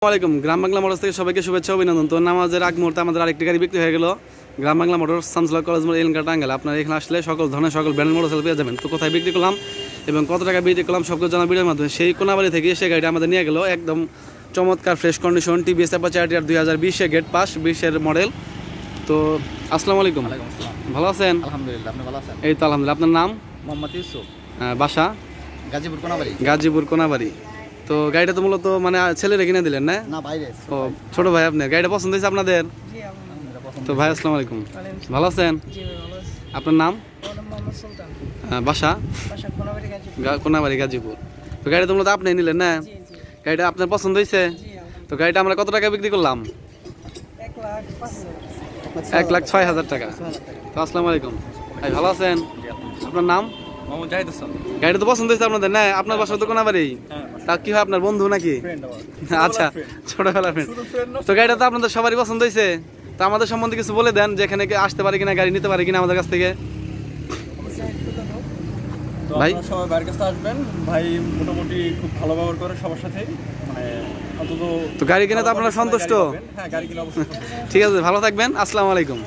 আসসালামাইকুম। গ্রাম বাংলা মোটরস থেকে সবাইকে শুভেচ্ছা অভিনন্দন। তো নামাজের আগ মুহূর্তে আমাদের আরেকটি গাড়ি বিক্রি হয়ে গেল গ্রাম বাংলা মোটরস, শামসুল্লাহ কলেজ মোড়, এলাকা টাঙ্গাইল। আপনারা এখানে আসলে সকল ধরনের সকল ব্র্যান্ডের মোটরসাইকেল পেয়ে যাবেন। তো কোথায় বিক্রি করলাম এবং কত টাকা বিক্রি করলাম সব কিছু জানা ভিডিওর মাধ্যমে। সেই কোনাবাড়ি থেকে সে গাড়িটা আমাদের নিয়ে গেল একদম চমৎকার fresh condition TVS Apache RTR 2020 gate pass 20-এর মডেল। তো আসসালামু আলাইকুম। ভালো আছেন? আলহামদুলিল্লাহ, আপনি ভালো আছেন? এই তো আলহামদুলিল্লাহ। আপনার নাম? মোহাম্মদ ইউসুফ। বাসা? গাজীপুর কোনাবাড়ি। গাজীপুর কোনাবাড়ি। তো গাড়িটা তো মূলত মানে ছেলেরে কিনে দিলেন না? না, বাইরে। ও ছোট ভাই, আপনার গাড়িটা পছন্দ হয়েছে আপনাদের? তো ভাই আসসালামু আলাইকুম, ভালো আছেন? আপনার নাম? বাসা? কোনাবাড়ি গাজীপুর। তো গাড়িটা তো মূলত আপনি নিলেন না? গাড়িটা আপনার পছন্দ হয়েছে? তো গাড়িটা আমরা কত টাকা বিক্রি করলাম? 1,06,000 টাকা। তো আসসালামু আলাইকুম ভাই, ভালো আছেন? আপনার নাম? মোহাম্মদ জাহিদ হাসান। গাড়িটা তো পছন্দ হয়েছে আপনাদের না? আপনার বাসা তো কোনাবাড়ি। তা কি হয়, আপনার বন্ধু নাকি? আচ্ছা, ছোটবেলার ফ্রেন্ড। তো গাড়িটা তো আপনাদের সবারই পছন্দ হয়েছে। তো আমাদের সম্বন্ধে কিছু বলে দেন, যেখানে আসতে পারে কিনা, গাড়ি নিতে পারে কিনা আমাদের কাছ থেকে। ভাই সবাই বাইরের কাছে আসবেন, ভাই মোটামুটি খুব ভালো ব্যবহার করে সবার সাথে, মানে অন্তত। তো গাড়ি কিনে তো আপনারা সন্তুষ্ট? হ্যাঁ, গাড়ি কিনে অবশ্যই। ঠিক আছে, ভালো থাকবেন। আসসালামু আলাইকুম।